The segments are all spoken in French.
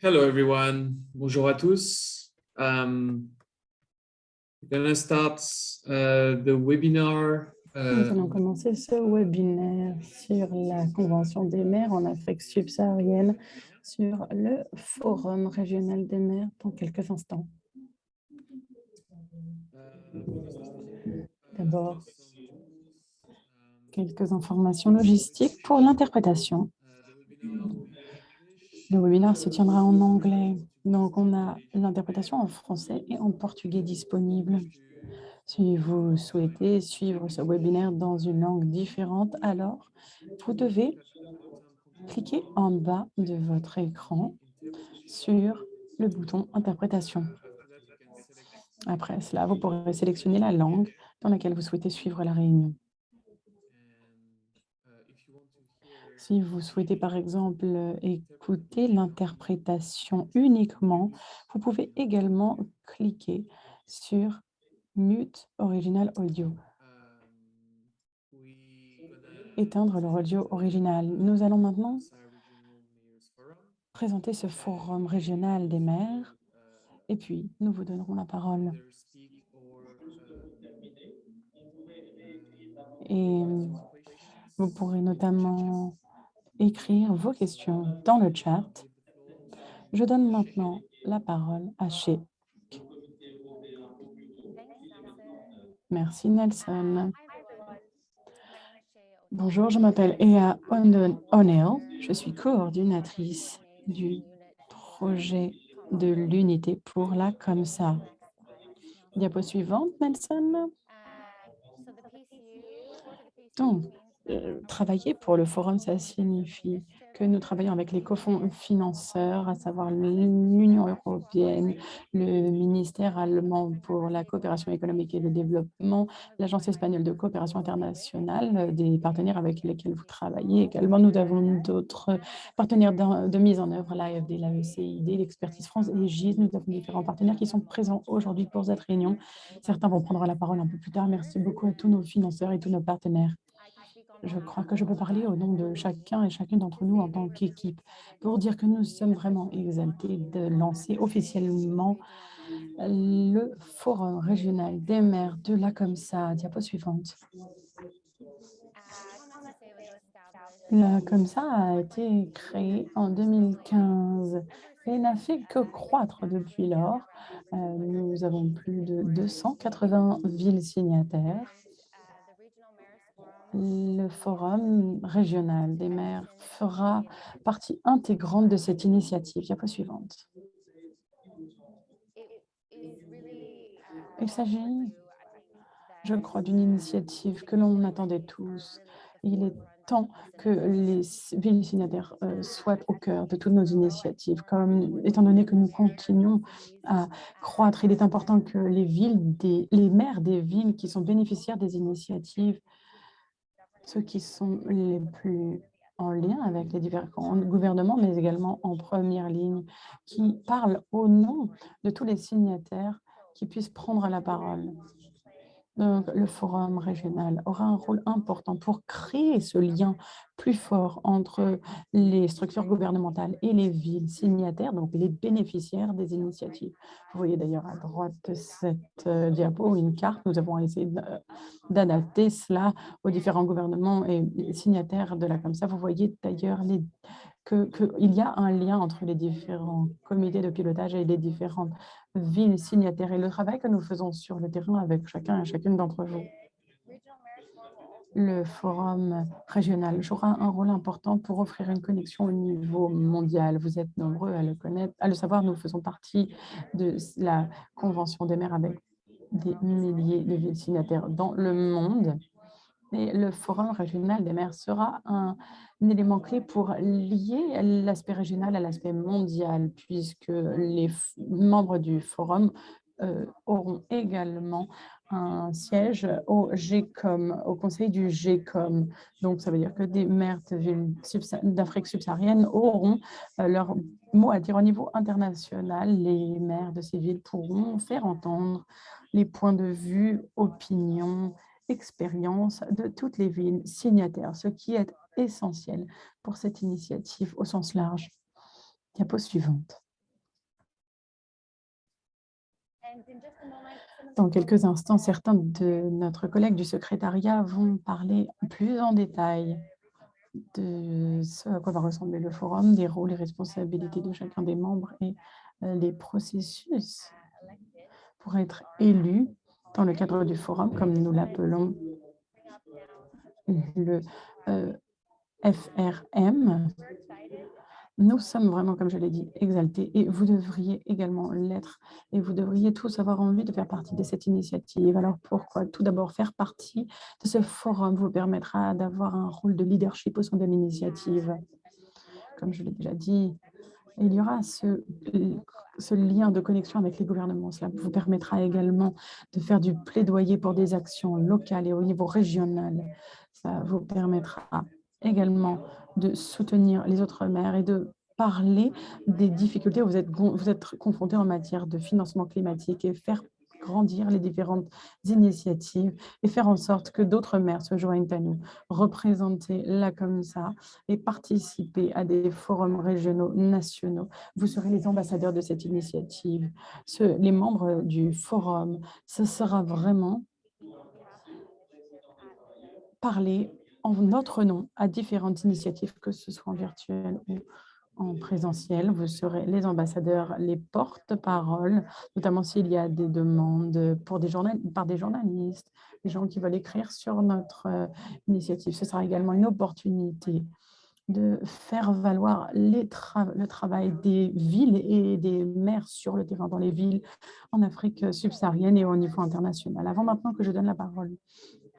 Hello everyone, bonjour à tous. We're gonna start the webinar. Nous allons commencer ce webinaire sur la Convention des maires en Afrique subsaharienne sur le Forum régional des maires dans quelques instants. D'abord, quelques informations logistiques pour l'interprétation. Le webinaire se tiendra en anglais, donc on a l'interprétation en français et en portugais disponible. Si vous souhaitez suivre ce webinaire dans une langue différente, alors vous devez cliquer en bas de votre écran sur le bouton Interprétation. Après cela, vous pourrez sélectionner la langue dans laquelle vous souhaitez suivre la réunion. Si vous souhaitez, par exemple, écouter l'interprétation uniquement, vous pouvez également cliquer sur Mute Original Audio. Éteindre leur audio original. Nous allons maintenant présenter ce forum régional des maires et puis nous vous donnerons la parole. Et vous pourrez notamment écrire vos questions dans le chat. Je donne maintenant la parole à Sheikh. Merci Nelson. Bonjour, je m'appelle Ea O'Neill. Je suis coordinatrice du projet de l'unité pour la COMSA. Diapo suivante, Nelson. Donc, travailler pour le forum, ça signifie que nous travaillons avec les cofinanceurs, à savoir l'Union européenne, le ministère allemand pour la coopération économique et le développement, l'Agence espagnole de coopération internationale, des partenaires avec lesquels vous travaillez. Également, nous avons d'autres partenaires de mise en œuvre, l'AFD, l'AECID, l'Expertise France et GIZ. Nous avons différents partenaires qui sont présents aujourd'hui pour cette réunion. Certains vont prendre la parole un peu plus tard. Merci beaucoup à tous nos financeurs et tous nos partenaires. Je crois que je peux parler au nom de chacun et chacune d'entre nous en tant qu'équipe pour dire que nous sommes vraiment exaltés de lancer officiellement le Forum régional des maires de la COMSA. Diapo suivante. La COMSA a été créée en 2015 et n'a fait que croître depuis lors. Nous avons plus de 280 villes signataires. Le forum régional des maires fera partie intégrante de cette initiative. Diapo suivante. Il s'agit, je crois, d'une initiative que l'on attendait tous. Il est temps que les villes signataires soient au cœur de toutes nos initiatives. Étant donné que nous continuons à croître, il est important que les maires des villes qui sont bénéficiaires des initiatives, ceux qui sont les plus en lien avec les différents gouvernements, mais également en première ligne, qui parlent au nom de tous les signataires, qui puissent prendre la parole. Donc, le forum régional aura un rôle important pour créer ce lien plus fort entre les structures gouvernementales et les villes signataires, donc les bénéficiaires des initiatives. Vous voyez d'ailleurs à droite de cette diapo une carte. Nous avons essayé d'adapter cela aux différents gouvernements et signataires de la COMSA. Vous voyez d'ailleurs qu'il y a un lien entre les différents comités de pilotage et les différentes villes signataires et le travail que nous faisons sur le terrain avec chacun et chacune d'entre vous. Le forum régional jouera un rôle important pour offrir une connexion au niveau mondial. Vous êtes nombreux à le connaître, à le savoir. Nous faisons partie de la Convention des maires avec des milliers de villes signataires dans le monde. Et le forum régional des maires sera un élément clé pour lier l'aspect régional à l'aspect mondial, puisque les membres du forum auront également un siège au GECOM, au conseil du GECOM. Donc, ça veut dire que des maires de villes d'Afrique subsaharienne auront leur mot à dire au niveau international. Les maires de ces villes pourront faire entendre les points de vue, opinions, expérience de toutes les villes signataires, ce qui est essentiel pour cette initiative au sens large. Diapo suivante. Dans quelques instants, certains de notre collègue du secrétariat vont parler plus en détail de ce à quoi va ressembler le forum, des rôles et responsabilités de chacun des membres et les processus pour être élu dans le cadre du forum, comme nous l'appelons le FRM. Nous sommes vraiment, comme je l'ai dit, exaltés et vous devriez également l'être et vous devriez tous avoir envie de faire partie de cette initiative. Alors pourquoi? Tout d'abord, faire partie de ce forum vous permettra d'avoir un rôle de leadership au sein de l'initiative. Comme je l'ai déjà dit, il y aura ce lien de connexion avec les gouvernements. Cela vous permettra également de faire du plaidoyer pour des actions locales et au niveau régional. Ça vous permettra également de soutenir les autres maires et de parler des difficultés où vous êtes confrontés en matière de financement climatique et faire grandir les différentes initiatives et faire en sorte que d'autres maires se joignent à nous. Représenter là comme ça et participer à des forums régionaux, nationaux. Vous serez les ambassadeurs de cette initiative. Les membres du forum, ce sera vraiment parler en notre nom à différentes initiatives, que ce soit en virtuel ou en présentiel. Vous serez les ambassadeurs, les porte-paroles, notamment s'il y a des demandes par des journalistes, des gens qui veulent écrire sur notre initiative. Ce sera également une opportunité de faire valoir le travail des villes et des maires sur le terrain dans les villes en Afrique subsaharienne et au niveau international. Avant maintenant que je donne la parole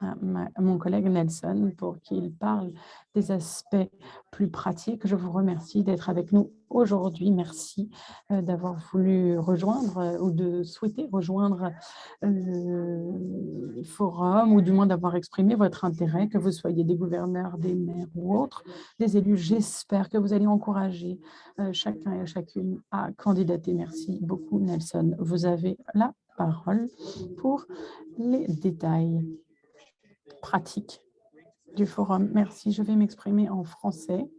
à mon collègue Nelson pour qu'il parle des aspects plus pratiques. Je vous remercie d'être avec nous aujourd'hui. Merci d'avoir voulu rejoindre ou de souhaiter rejoindre le forum ou du moins d'avoir exprimé votre intérêt, que vous soyez des gouverneurs, des maires ou autres, des élus. J'espère que vous allez encourager chacun et chacune à candidater. Merci beaucoup, Nelson. Vous avez la parole pour les détails pratique du forum. Merci, je vais m'exprimer en français.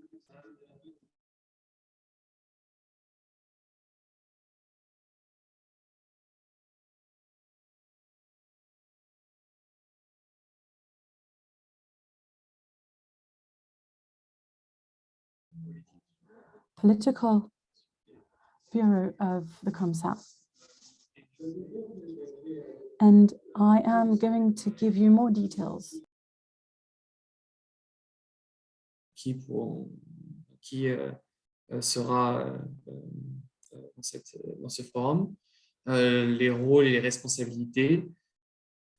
Political Bureau of the COMSAT. And I am going to give you more details. Qui sera dans ce forum, les rôles et les responsabilités,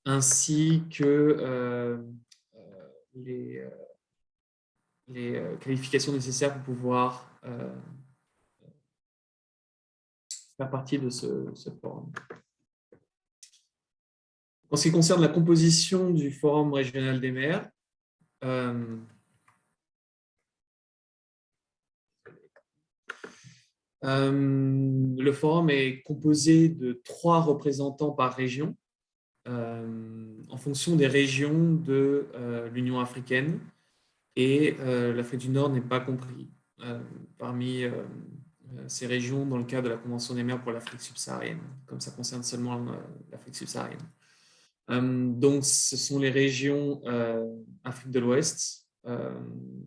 ainsi que les qualifications nécessaires pour pouvoir faire partie de ce forum. En ce qui concerne la composition du Forum régional des maires, le forum est composé de 3 représentants par région, en fonction des régions de l'Union africaine, et l'Afrique du Nord n'est pas compris parmi ces régions dans le cadre de la Convention des maires pour l'Afrique subsaharienne, comme ça concerne seulement l'Afrique subsaharienne. Donc, ce sont les régions Afrique de l'Ouest,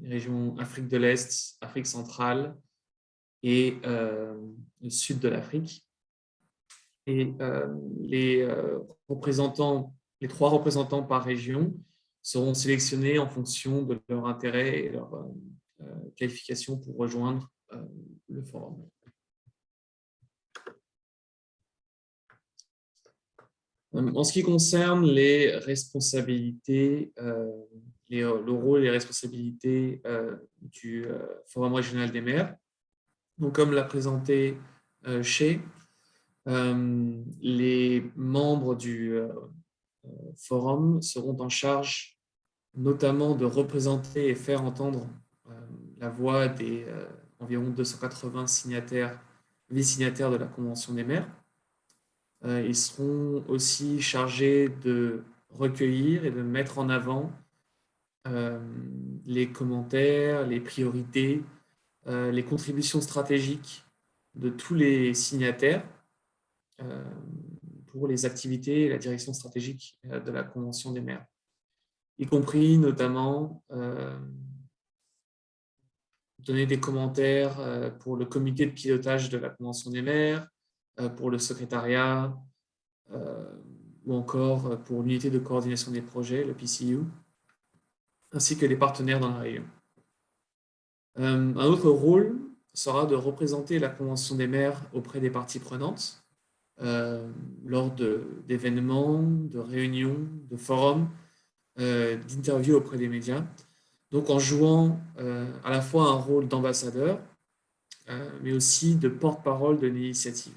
régions Afrique de l'Est, Afrique centrale et le sud de l'Afrique. Et les 3 représentants par région seront sélectionnés en fonction de leur intérêt et leur qualification pour rejoindre le forum. En ce qui concerne les responsabilités, le rôle et les responsabilités du Forum régional des maires, donc comme l'a présenté Shea, les membres du forum seront en charge notamment de représenter et faire entendre la voix des environ 280 vice-signataires de la Convention des maires. Ils seront aussi chargés de recueillir et de mettre en avant les commentaires, les priorités, les contributions stratégiques de tous les signataires pour les activités et la direction stratégique de la Convention des maires, y compris notamment donner des commentaires pour le comité de pilotage de la Convention des maires, pour le secrétariat, ou encore pour l'unité de coordination des projets, le PCU, ainsi que les partenaires dans la région. Un autre rôle sera de représenter la Convention des maires auprès des parties prenantes lors d'événements, de réunions, de forums, d'interviews auprès des médias. Donc en jouant à la fois un rôle d'ambassadeur, mais aussi de porte-parole de l'initiative.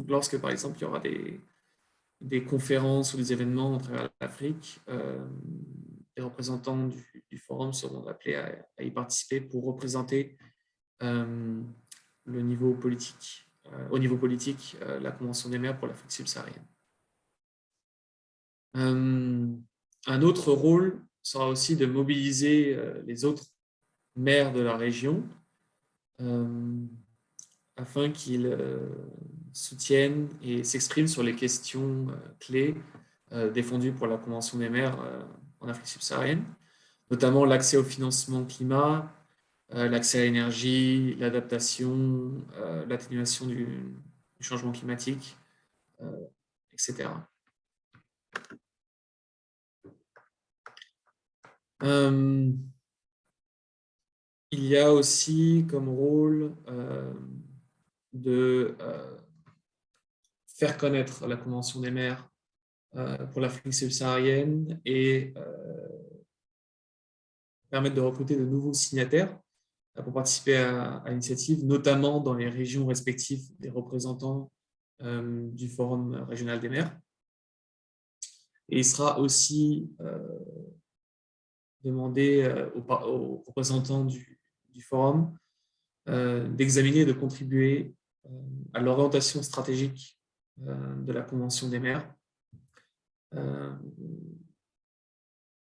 Lorsque, par exemple, il y aura des conférences ou des événements à travers l'Afrique, les représentants du forum seront appelés à y participer pour représenter au niveau politique, la Convention des maires pour l'Afrique subsaharienne. Un autre rôle sera aussi de mobiliser les autres maires de la région afin qu'ils soutiennent et s'expriment sur les questions clés défendues pour la Convention des maires en Afrique subsaharienne, notamment l'accès au financement climat, l'accès à l'énergie, l'adaptation, l'atténuation du changement climatique, etc. Il y a aussi comme rôle de faire connaître la Convention des maires pour l'Afrique subsaharienne et permettre de recruter de nouveaux signataires pour participer à l'initiative, notamment dans les régions respectives des représentants du Forum régional des maires. Et il sera aussi demandé aux représentants du Forum d'examiner et de contribuer à l'orientation stratégique de la Convention des maires,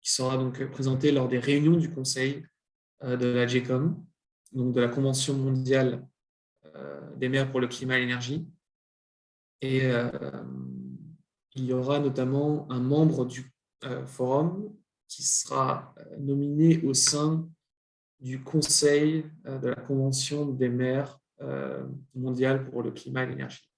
qui sera donc présentée lors des réunions du Conseil de la GECOM, donc de la Convention mondiale des maires pour le climat et l'énergie. Et il y aura notamment un membre du forum qui sera nominé au sein du Conseil de la Convention des maires mondiale pour le climat et l'énergie.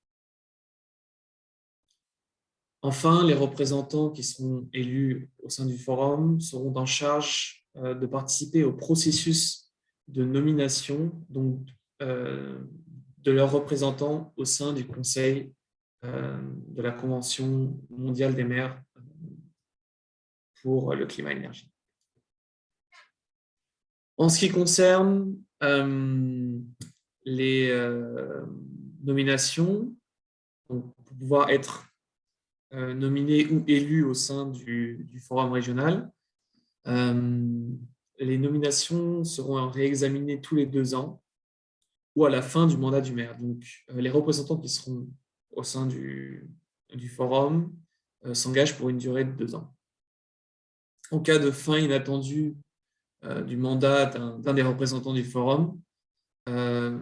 Enfin, les représentants qui seront élus au sein du forum seront en charge de participer au processus de nomination donc, de leurs représentants au sein du Conseil de la Convention mondiale des maires pour le climat et l'énergie. En ce qui concerne les nominations, donc, pour pouvoir être nominé ou élu au sein du forum régional, les nominations seront réexaminées tous les 2 ans ou à la fin du mandat du maire. Donc, les représentants qui seront au sein du forum s'engagent pour une durée de 2 ans. En cas de fin inattendue du mandat d'un des représentants du forum, le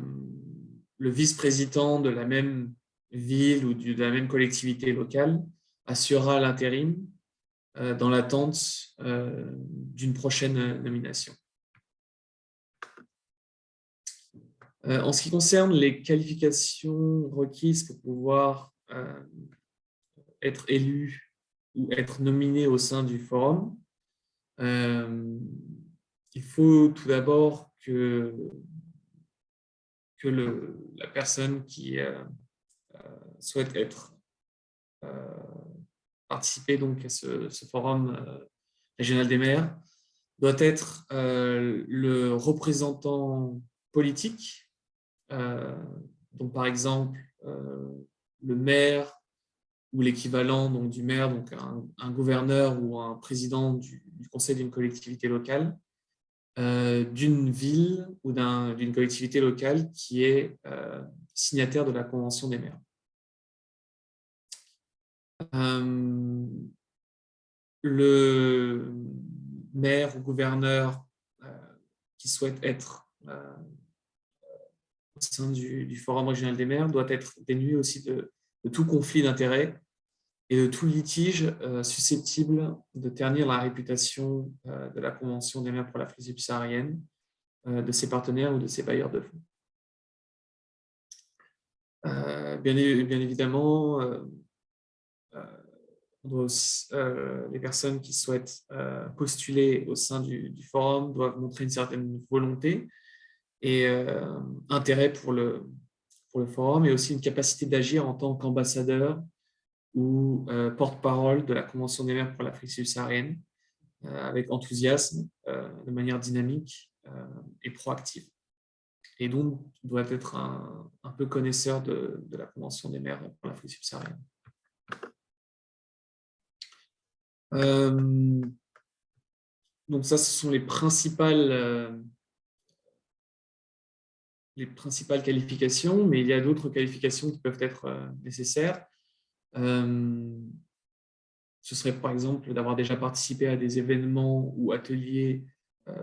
vice-président de la même ville ou de la même collectivité locale assurera l'intérim dans l'attente d'une prochaine nomination. En ce qui concerne les qualifications requises pour pouvoir être élu ou être nominé au sein du forum, il faut tout d'abord que la personne qui souhaite participer donc à ce forum régional des maires doit être le représentant politique. Donc, par exemple, le maire ou l'équivalent donc, du maire, donc un gouverneur ou un président du conseil d'une collectivité locale, d'une ville ou d'une collectivité locale qui est signataire de la Convention des maires. Le maire ou gouverneur qui souhaite être au sein du Forum régional des maires doit être dénué aussi de tout conflit d'intérêts et de tout litige susceptible de ternir la réputation de la Convention des mers pour l'Afrique subsaharienne, de ses partenaires ou de ses bailleurs de fonds. Bien évidemment, les personnes qui souhaitent postuler au sein du forum doivent montrer une certaine volonté et intérêt pour le forum, et aussi une capacité d'agir en tant qu'ambassadeur ou porte-parole de la Convention des mers pour l'Afrique subsaharienne, avec enthousiasme, de manière dynamique et proactive. Et donc, doit être un peu connaisseur de la Convention des mers pour l'Afrique subsaharienne. Donc ça, ce sont les principales qualifications, mais il y a d'autres qualifications qui peuvent être nécessaires. Ce serait par exemple d'avoir déjà participé à des événements ou ateliers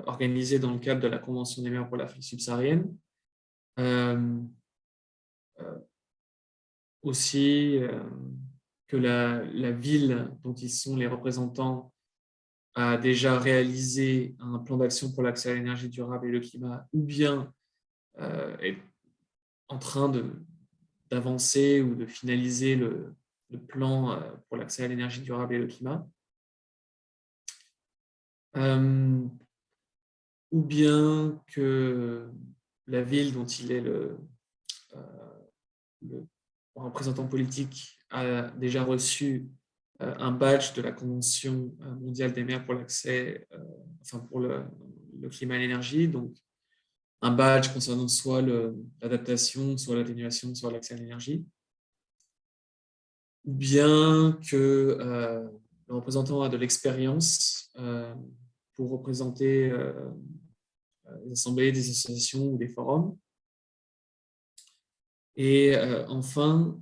organisés dans le cadre de la Convention des mers pour l'Afrique subsaharienne. Aussi que la ville dont ils sont les représentants a déjà réalisé un plan d'action pour l'accès à l'énergie durable et le climat, ou bien est en train d'avancer ou de finaliser le plan pour l'accès à l'énergie durable et le climat. Ou bien que la ville dont il est le représentant politique a déjà reçu un badge de la Convention mondiale des mers pour l'accès, pour le climat et l'énergie, donc un badge concernant soit l'adaptation, soit l'atténuation, soit l'accès à l'énergie. Ou bien que le représentant a de l'expérience pour représenter des assemblées, des associations ou des forums. Et enfin,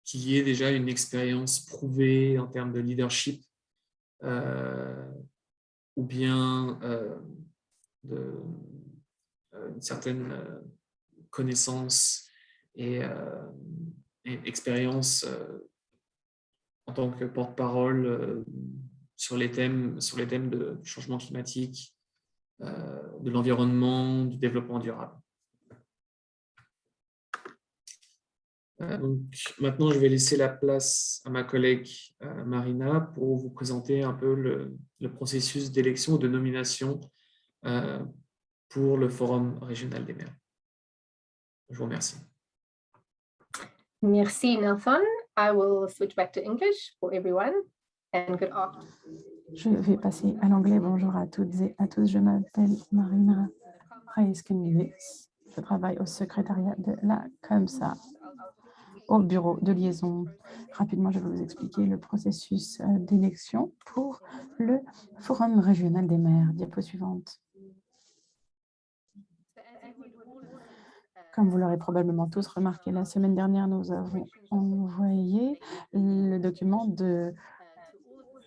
qu'il y ait déjà une expérience prouvée en termes de leadership ou bien une certaine connaissance et expérience en tant que porte-parole sur les thèmes du changement climatique, de l'environnement, du développement durable. Donc, maintenant, je vais laisser la place à ma collègue Marina pour vous présenter un peu le processus d'élection ou de nomination pour le Forum régional des mers. Je vous remercie. Merci, Nelson. I will switch back to English for everyone. And good afternoon. Je vais passer à l'anglais. Bonjour à toutes et à tous. Je m'appelle Marina Reis-Kennevis. Je travaille au secrétariat de la COMSA, au bureau de liaison. Rapidement, je vais vous expliquer le processus d'élection pour le Forum régional des mers. Diapo suivante. Comme vous l'aurez probablement tous remarqué, la semaine dernière, nous avons envoyé le document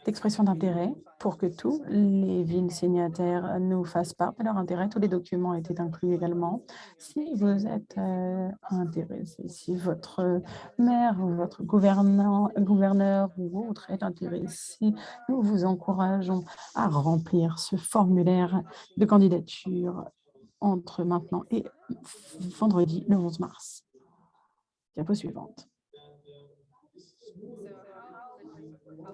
d'expression d'intérêt pour que tous les villes signataires nous fassent part de leur intérêt. Tous les documents étaient inclus également. Si vous êtes intéressé, si votre maire ou votre gouverneur ou autre est intéressé, nous vous encourageons à remplir ce formulaire de candidature entre maintenant et vendredi, le 11 mars. Diapo suivante.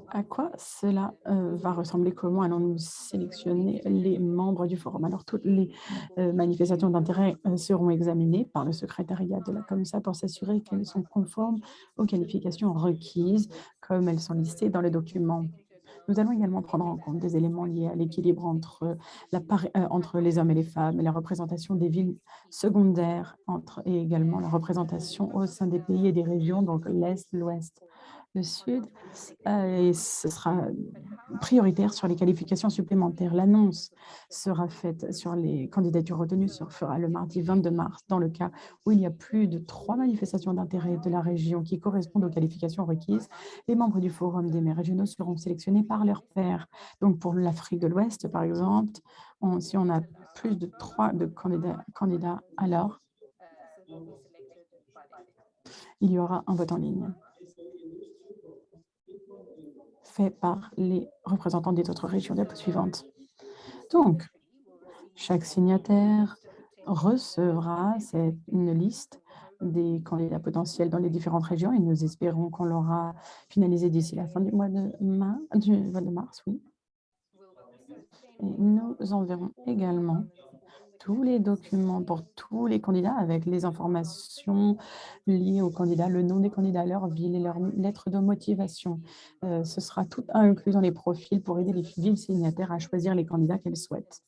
À quoi cela va ressembler? Comment allons-nous sélectionner les membres du forum? Alors, toutes les manifestations d'intérêt seront examinées par le secrétariat de la COMSA pour s'assurer qu'elles sont conformes aux qualifications requises, comme elles sont listées dans le document. Nous allons également prendre en compte des éléments liés à l'équilibre entre les hommes et les femmes, et la représentation des villes secondaires, et également la représentation au sein des pays et des régions, donc l'Est, l'Ouest, le Sud, et ce sera prioritaire sur les qualifications supplémentaires. L'annonce sera faite sur les candidatures retenues, fera le mardi 22 mars, dans le cas où il y a plus de 3 manifestations d'intérêt de la région qui correspondent aux qualifications requises. Les membres du Forum des maires régionaux seront sélectionnés par leurs pairs. Donc, pour l'Afrique de l'Ouest, par exemple, si on a plus de 3 candidats, alors il y aura un vote en ligne fait par les représentants des autres régions. Diapo suivante. Donc, chaque signataire recevra une liste des candidats potentiels dans les différentes régions et nous espérons qu'on l'aura finalisé d'ici la fin du mois de mars, oui. Et nous enverrons également tous les documents pour tous les candidats avec les informations liées aux candidats, le nom des candidats, leur ville et leur lettre de motivation. Ce sera tout inclus dans les profils pour aider les villes signataires à choisir les candidats qu'elles souhaitent.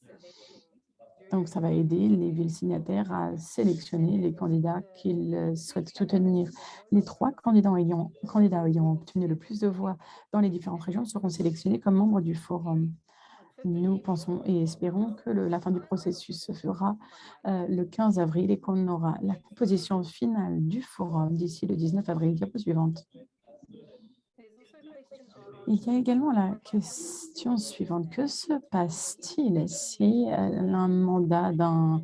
Donc, ça va aider les villes signataires à sélectionner les candidats qu'ils souhaitent soutenir. Les 3 candidats ayant obtenu le plus de voix dans les différentes régions seront sélectionnés comme membres du forum. Nous pensons et espérons que la fin du processus se fera le 15 avril et qu'on aura la composition finale du forum d'ici le 19 avril. Diapo suivante. Il y a également la question suivante. Que se passe-t-il si un mandat d'un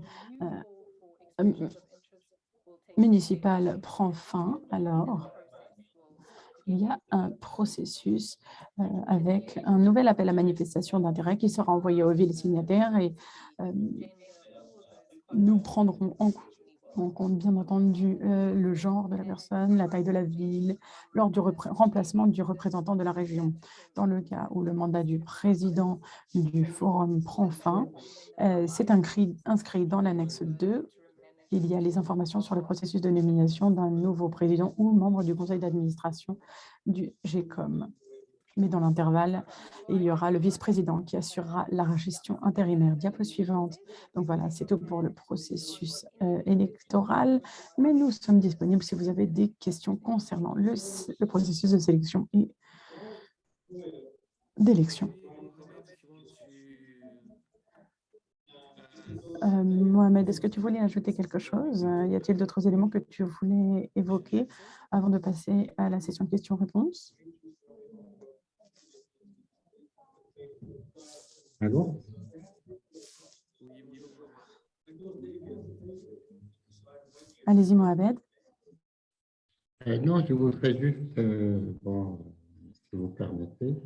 municipal prend fin? Alors, il y a un processus avec un nouvel appel à manifestation d'intérêt qui sera envoyé aux villes signataires et nous prendrons en compte, bien entendu, le genre de la personne, la taille de la ville, lors du remplacement du représentant de la région. Dans le cas où le mandat du président du forum prend fin, c'est inscrit dans l'annexe 2. Il y a les informations sur le processus de nomination d'un nouveau président ou membre du conseil d'administration du GECOM. Mais dans l'intervalle, il y aura le vice-président qui assurera la gestion intérimaire. Diapo suivante. Donc voilà, c'est tout pour le processus électoral, mais nous sommes disponibles si vous avez des questions concernant le processus de sélection et d'élection. Mohamed, est-ce que tu voulais ajouter quelque chose? Y a-t-il d'autres éléments que tu voulais évoquer avant de passer à la session questions-réponses? Allô? Allez-y, Mohamed. Non, je voudrais juste, si vous permettez,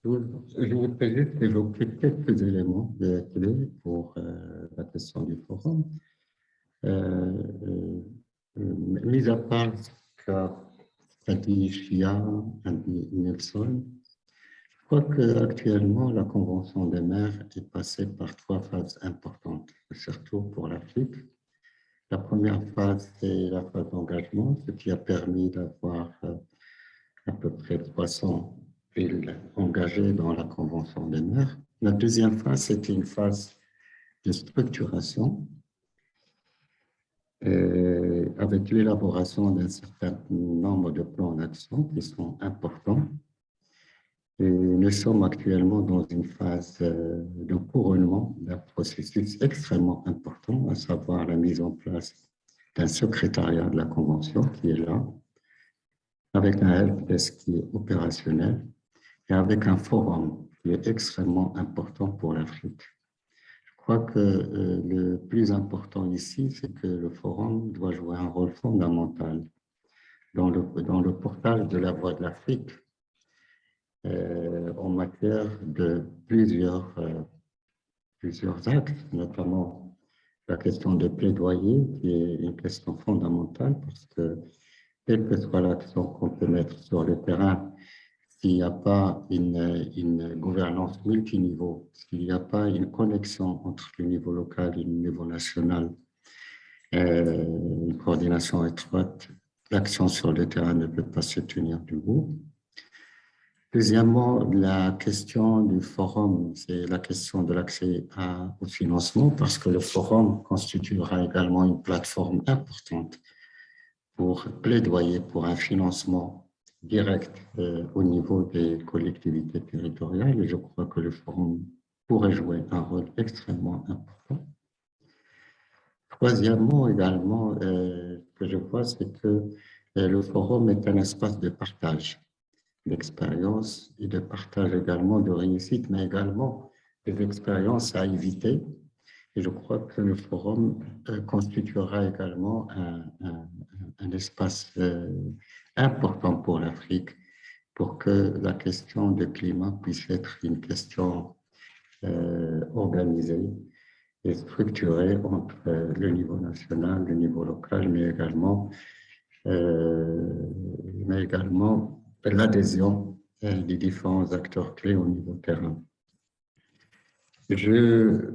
je voudrais juste évoquer quelques éléments clés pour la question du forum. Mis à part ce qu'a dit Chia, dit Nelson, je crois qu'actuellement, la Convention des maires est passée par 3 phases importantes, surtout pour l'Afrique. La première phase, c'est la phase d'engagement, ce qui a permis d'avoir à peu près 300 villes engagées dans la Convention des maires. La deuxième phase, c'était une phase de structuration avec l'élaboration d'un certain nombre de plans d'action qui sont importants. Et nous sommes actuellement dans une phase de couronnement d'un processus extrêmement important, à savoir la mise en place d'un secrétariat de la Convention qui est là, avec un helpdesk qui est opérationnel et avec un forum qui est extrêmement important pour l'Afrique. Je crois que le plus important ici, c'est que le forum doit jouer un rôle fondamental dans le portage de la voix de l'Afrique en matière de plusieurs axes, notamment la question de plaidoyer, qui est une question fondamentale parce que quelle que soit l'action qu'on peut mettre sur le terrain, s'il n'y a pas une gouvernance multiniveau, s'il n'y a pas une connexion entre le niveau local et le niveau national, une coordination étroite, l'action sur le terrain ne peut pas se tenir debout. Deuxièmement, la question du forum, c'est la question de l'accès au financement, parce que le forum constituera également une plateforme importante pour plaidoyer pour un financement direct au niveau des collectivités territoriales. Et je crois que le forum pourrait jouer un rôle extrêmement important. Troisièmement, également, ce que je vois, c'est que le forum est un espace de partage d'expérience et de partage également de réussite, mais également des expériences à éviter Et je crois que le forum constituera également un espace important pour l'Afrique, pour que la question du climat puisse être une question organisée et structurée entre le niveau national, le niveau local, mais également l'adhésion des différents acteurs clés au niveau terrain. Je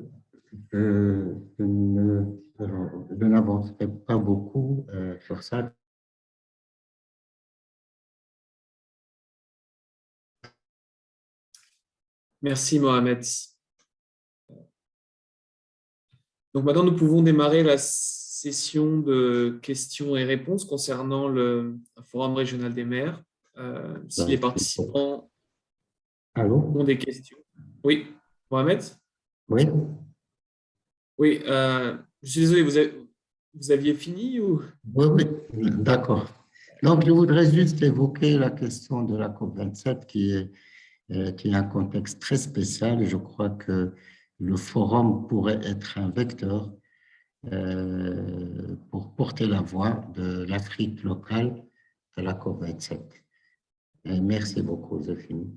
n'avancerai pas beaucoup sur ça. Merci Mohamed. Donc maintenant, nous pouvons démarrer la session de questions et réponses concernant le Forum régional des maires. Si les participants ont des questions. Oui, Mohamed? Oui. Oui, je suis désolé, vous aviez fini ou... Oui, d'accord. Donc, je voudrais juste évoquer la question de la COP27 qui est un contexte très spécial et je crois que le forum pourrait être un vecteur pour porter la voix de l'Afrique locale à la COP27. Et merci beaucoup, Zéphine.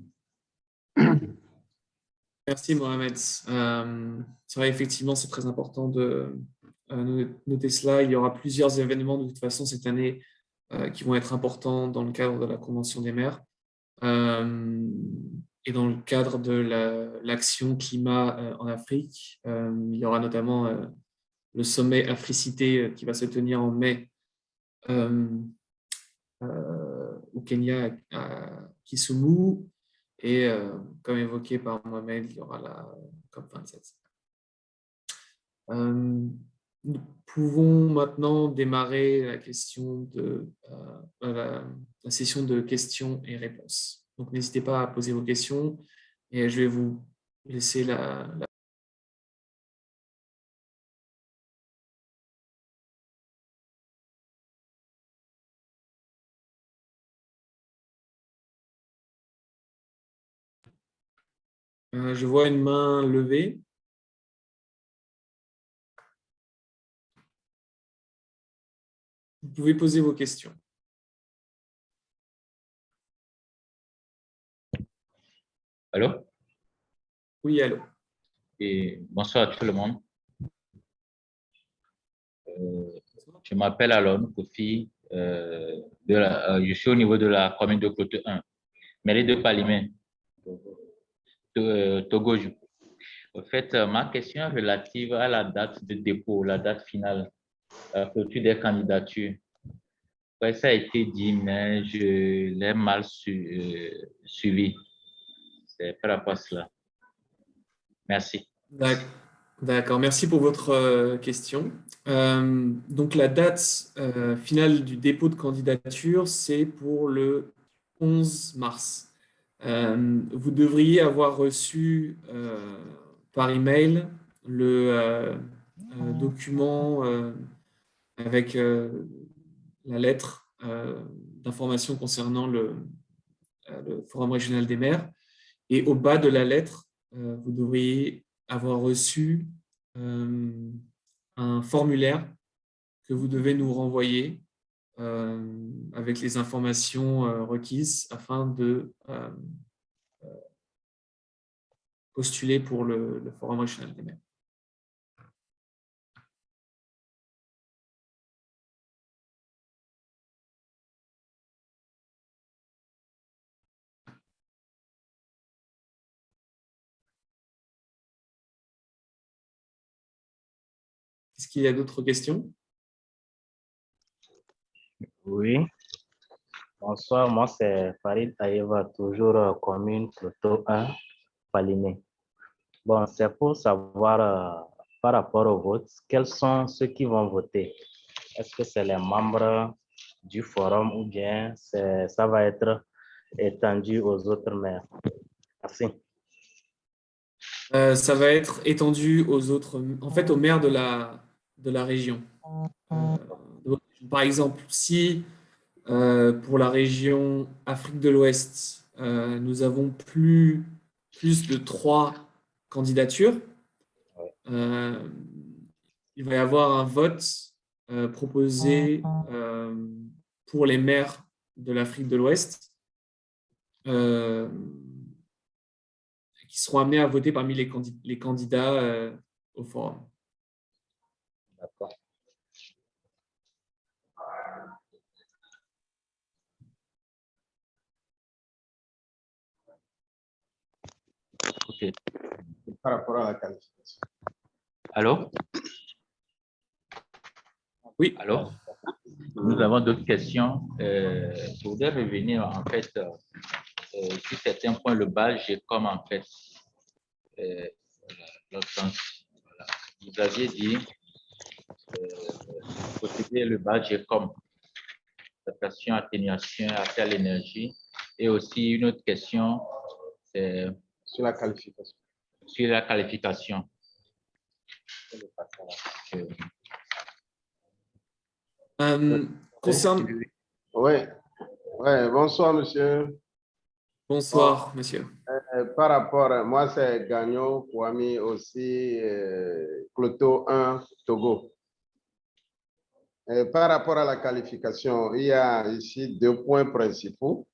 Merci Mohamed. C'est vrai, effectivement, c'est très important de noter cela. Il y aura plusieurs événements de toute façon cette année qui vont être importants dans le cadre de la Convention des maires et dans le cadre de l'action climat en Afrique. Il y aura notamment le sommet Africité qui va se tenir en mai au Kenya, à Kisumu. Et comme évoqué par Mohamed, il y aura la COP27. Nous pouvons maintenant démarrer la session de questions et réponses. Donc, n'hésitez pas à poser vos questions et je vais vous laisser je vois une main levée. Vous pouvez poser vos questions. Allô? Oui, allô. Et bonsoir à tout le monde. Je m'appelle Alon Kofi. Je suis au niveau de la commune de Clote 1, mairie de Palimé, Togo. En fait, ma question est relative à la date de dépôt, la date finale, la clôture des candidatures. Ouais, ça a été dit, mais je l'ai mal suivi. C'est par rapport à cela. Merci. D'accord, merci pour votre question. Donc, la date finale du dépôt de candidature, c'est pour le 11 mars. Vous devriez avoir reçu par email le document avec la lettre d'information concernant le Forum régional des maires. Et au bas de la lettre, vous devriez avoir reçu un formulaire que vous devez nous renvoyer avec les informations requises afin de postuler pour le Forum régional des maires. Est-ce qu'il y a d'autres questions? Oui, bonsoir, moi c'est Farid Aïeva, toujours commune Cloto 1, Palimé. Bon, c'est pour savoir par rapport au vote, quels sont ceux qui vont voter? Est-ce que c'est les membres du forum ou bien ça va être étendu aux autres maires? Merci. Ça va être étendu aux autres, en fait, aux maires de la région. Par exemple, si pour la région Afrique de l'Ouest, nous avons plus de 3 candidatures, il va y avoir un vote proposé pour les maires de l'Afrique de l'Ouest qui seront amenés à voter parmi les candidats au forum. D'accord. OK. Par rapport à la qualification. Allô? Oui. Allô? Nous avons d'autres questions. Je voudrais revenir en fait sur certains points, le badge comme en fait l'autre sens. Voilà. Vous aviez dit posséder le badge comme adaptation, atténuation, accès à l'énergie. Et aussi une autre question, c'est Sur la qualification. sur la qualification. Concernant... Oui. Bonsoir, monsieur. Bonsoir, monsieur. Par rapport, moi, c'est Gagnon, Kwame aussi, Cloto 1, Togo. Par rapport à la qualification, il y a ici 2 points principaux.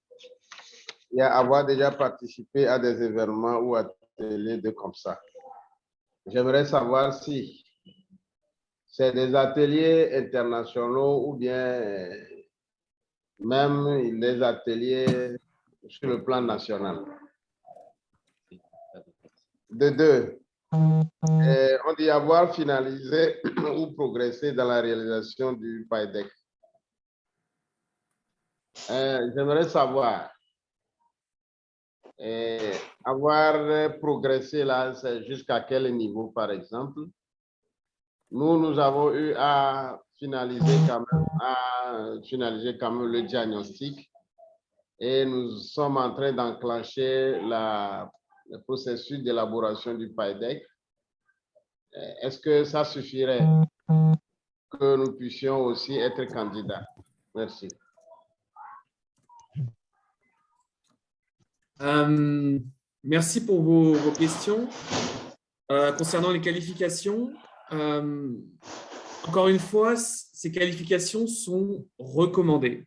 Il y a avoir déjà participé à des événements ou ateliers comme ça. J'aimerais savoir si c'est des ateliers internationaux ou bien même des ateliers sur le plan national. De 2, on dit avoir finalisé ou progressé dans la réalisation du PAIDEC. J'aimerais savoir, avoir progressé là, c'est jusqu'à quel niveau, par exemple? Nous avons eu à finaliser quand même le diagnostic et nous sommes en train d'enclencher le processus d'élaboration du PAIDEC. Est-ce que ça suffirait que nous puissions aussi être candidats? Merci. Merci pour vos questions. Concernant les qualifications, encore une fois, ces qualifications sont recommandées.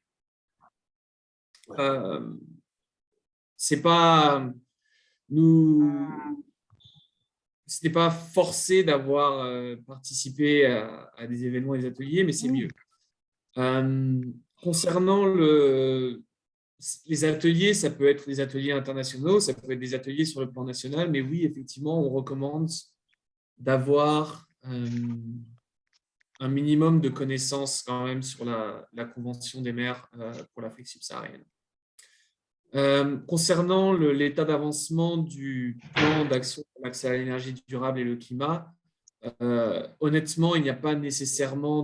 Ce n'est pas forcé d'avoir participé à des événements et des ateliers, mais c'est mieux. Concernant les ateliers, ça peut être des ateliers internationaux, ça peut être des ateliers sur le plan national, mais oui, effectivement, on recommande d'avoir un minimum de connaissances quand même sur la Convention des maires pour l'Afrique subsaharienne. Concernant l'état d'avancement du plan d'action pour l'accès à l'énergie durable et le climat, honnêtement, il n'y a pas nécessairement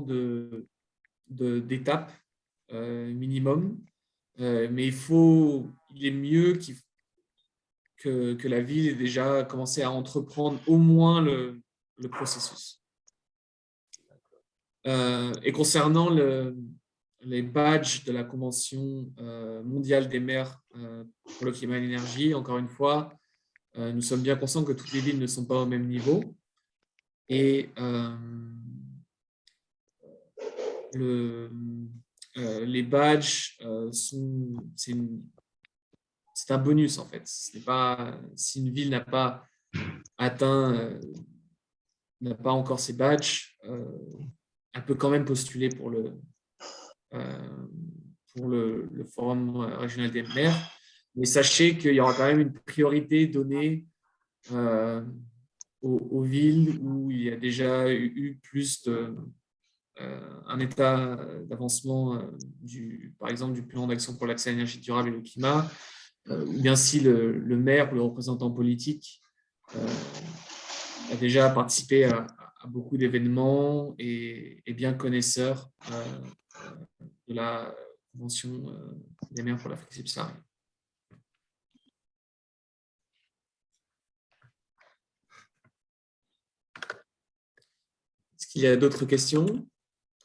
d'étape minimum, mais il est mieux que la ville ait déjà commencé à entreprendre au moins le processus. Et concernant les badges de la Convention mondiale des maires pour le climat et l'énergie, encore une fois, nous sommes bien conscients que toutes les villes ne sont pas au même niveau. Et les badges, c'est un bonus en fait. Si une ville n'a pas encore ses badges, elle peut quand même postuler pour le forum régional des maires. Mais sachez qu'il y aura quand même une priorité donnée aux villes où il y a déjà eu plus un état d'avancement, par exemple, du plan d'action pour l'accès à l'énergie durable et le climat, ou bien si le maire ou le représentant politique a déjà participé à beaucoup d'événements et est bien connaisseur de la Convention des maires pour l'Afrique subsaharienne. Est-ce qu'il y a d'autres questions?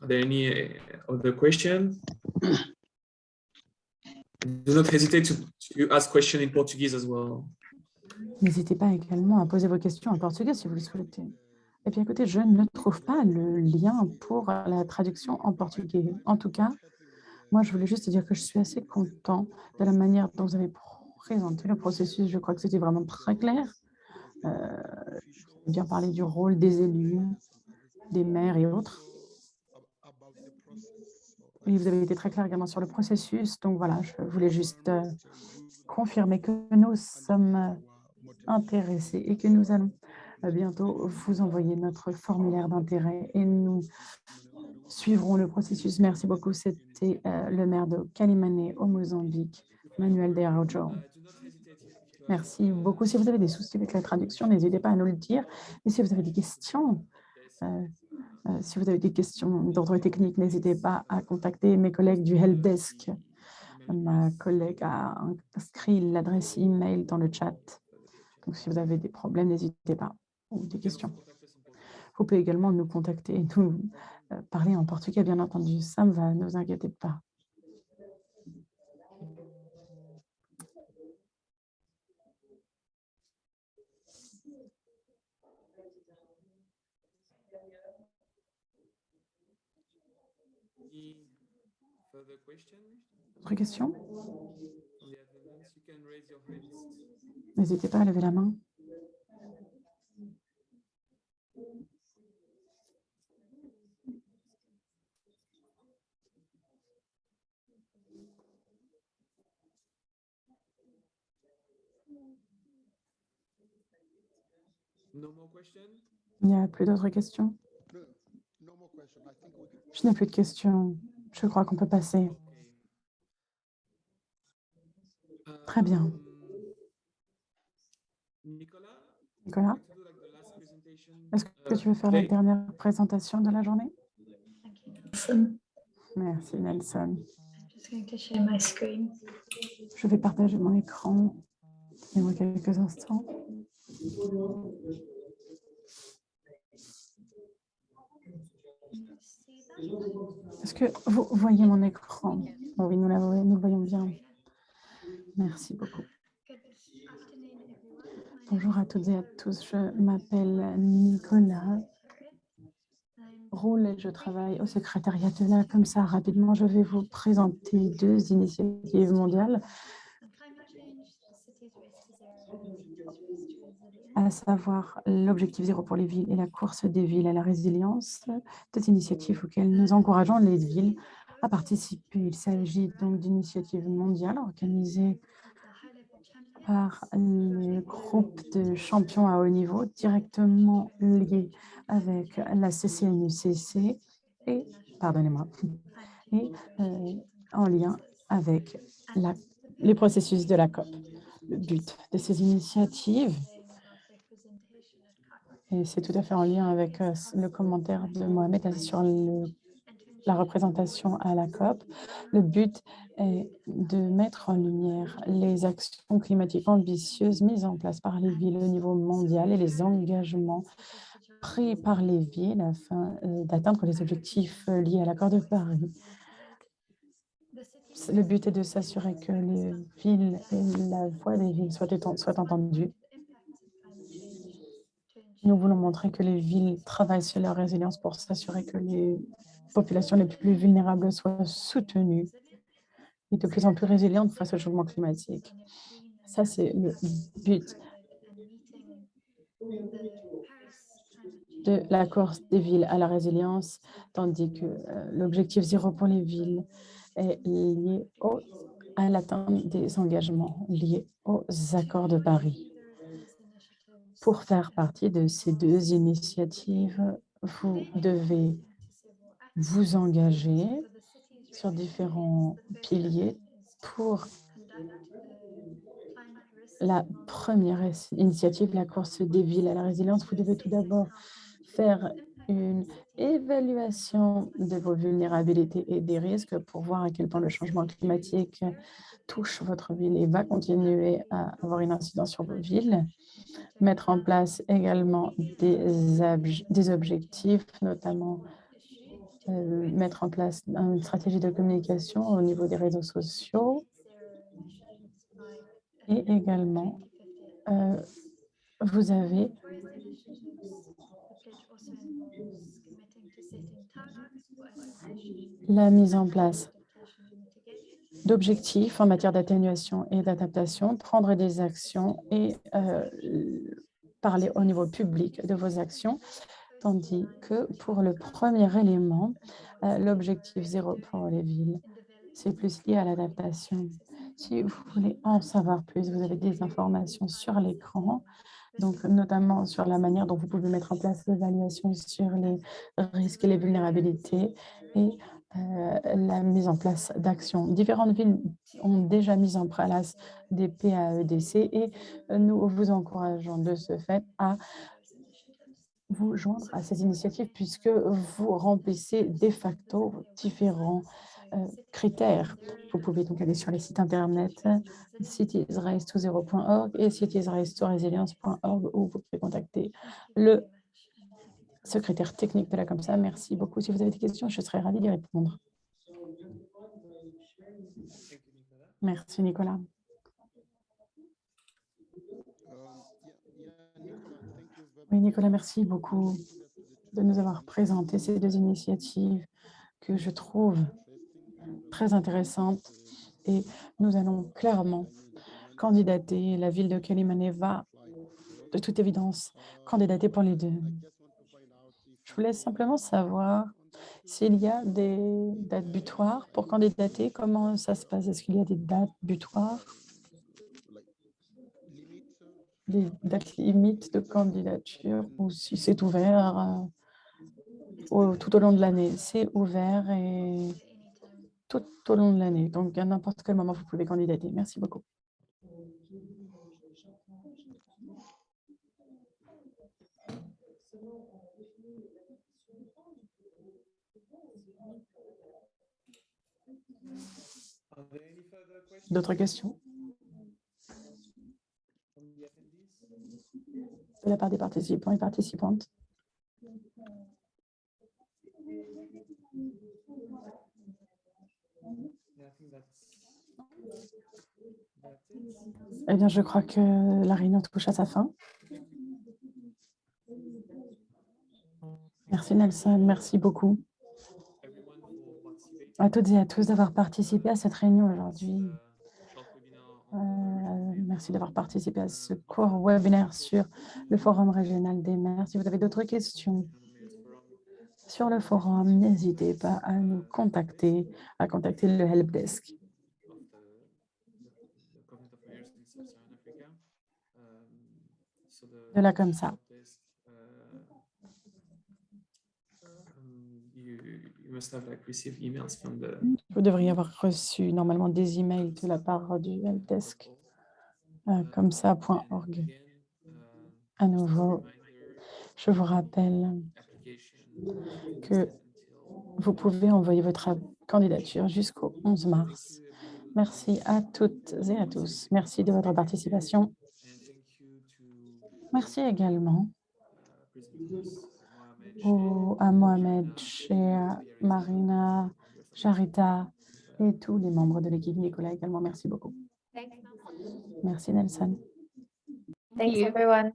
Are there any other questions? Do not hesitate to ask questions in Portuguese as well. N'hésitez pas également à poser vos questions en portugais si vous le souhaitez. Eh bien, écoutez, je ne trouve pas le lien pour la traduction en portugais. En tout cas, moi, je voulais juste dire que je suis assez content de la manière dont vous avez présenté le processus. Je crois que c'était vraiment très clair. Vous avez bien parlé du rôle des élus, des maires et autres. Et vous avez été très clair également sur le processus. Donc voilà, je voulais juste confirmer que nous sommes intéressés et que nous allons bientôt vous envoyer notre formulaire d'intérêt et nous suivrons le processus. Merci beaucoup. C'était le maire de Kalimane au Mozambique, Manuel de Araujo. Merci beaucoup. Si vous avez des soucis avec la traduction, n'hésitez pas à nous le dire. Et si vous avez des questions, d'ordre technique, n'hésitez pas à contacter mes collègues du helpdesk. Ma collègue a inscrit l'adresse email dans le chat. Donc, si vous avez des problèmes, n'hésitez pas, ou des questions. Vous pouvez également nous contacter et nous parler en portugais, bien entendu. Ça me va, ne vous inquiétez pas. Autre question? N'hésitez pas à lever la main. Il n'y a plus d'autres questions? Je n'ai plus de questions. Je crois qu'on peut passer. Très bien. Nicolas, est-ce que tu veux faire la dernière présentation de la journée? Merci, Nelson. Je vais partager mon écran. Donnez-moi quelques instants. Est-ce que vous voyez mon écran? Oh oui, nous le voyons bien. Merci beaucoup. Bonjour à toutes et à tous. Je m'appelle Nicolas Roule et je travaille au secrétariat de la. Comme ça, rapidement, je vais vous présenter deux initiatives mondiales, à savoir l'objectif zéro pour les villes et la course des villes à la résilience, deux initiatives auxquelles nous encourageons les villes à participer. Il s'agit donc d'initiatives mondiales organisées par le groupe de champions à haut niveau directement liés avec la CCNUCC et, pardonnez-moi, et en lien avec les processus de la COP. Le but de ces initiatives, et c'est tout à fait en lien avec le commentaire de Mohamed sur la représentation à la COP. Le but est de mettre en lumière les actions climatiques ambitieuses mises en place par les villes au niveau mondial et les engagements pris par les villes afin d'atteindre les objectifs liés à l'accord de Paris. Le but est de s'assurer que les villes et la voix des villes soient entendues. Nous voulons montrer que les villes travaillent sur leur résilience pour s'assurer que les populations les plus vulnérables soient soutenues et de plus en plus résilientes face au changement climatique. Ça, c'est le but de la course des villes à la résilience, tandis que l'objectif zéro pour les villes est lié à l'atteinte des engagements liés aux accords de Paris. Pour faire partie de ces deux initiatives, vous devez vous engager sur différents piliers. Pour la première initiative, la course des villes à la résilience, vous devez tout d'abord faire une évaluation de vos vulnérabilités et des risques pour voir à quel point le changement climatique touche votre ville et va continuer à avoir une incidence sur vos villes. Mettre en place également des objectifs, notamment mettre en place une stratégie de communication au niveau des réseaux sociaux et également vous avez la mise en place d'objectifs en matière d'atténuation et d'adaptation, prendre des actions et parler au niveau public de vos actions, tandis que pour le premier élément, l'objectif 0 pour les villes, c'est plus lié à l'adaptation. Si vous voulez en savoir plus, vous avez des informations sur l'écran, donc notamment sur la manière dont vous pouvez mettre en place l'évaluation sur les risques et les vulnérabilités et la mise en place d'actions. Différentes villes ont déjà mis en place des PAEDC et nous vous encourageons de ce fait à vous joindre à ces initiatives puisque vous remplissez de facto différents critères. Vous pouvez donc aller sur les sites internet citiesrace20.org et citiesrace2resilience.org où vous pouvez contacter le secrétaire technique de la COMSA. Merci beaucoup. Si vous avez des questions, je serai ravie d'y répondre. Merci, Nicolas. Oui, Nicolas, merci beaucoup de nous avoir présenté ces deux initiatives que je trouve très intéressantes. Et nous allons clairement candidater. La ville de Kélimane va, de toute évidence, candidater pour les deux. Je voulais simplement savoir s'il y a des dates butoirs pour candidater. Comment ça se passe? Est-ce qu'il y a des dates butoirs? Des dates limites de candidature ou si c'est ouvert tout au long de l'année? C'est ouvert et tout au long de l'année. Donc, à n'importe quel moment, vous pouvez candidater. Merci beaucoup. D'autres questions de la part des participants et participantes? Eh bien, je crois que la réunion touche à sa fin. Merci Nelson, merci beaucoup à toutes et à tous d'avoir participé à cette réunion aujourd'hui. Merci d'avoir participé à ce court webinaire sur le Forum régional des maires. Si vous avez d'autres questions sur le forum, n'hésitez pas à nous contacter, à contacter le helpdesk. De là comme ça. Vous devriez avoir reçu normalement des emails de la part du helpdesk, comme ça.org. À nouveau, je vous rappelle que vous pouvez envoyer votre candidature jusqu'au 11 mars. Merci à toutes et à tous. Merci de votre participation. Merci également à Mohamed, Shea, Marina, Charita et tous les membres de l'équipe. Nicolas également, merci beaucoup. Merci Nelson. Thanks everyone.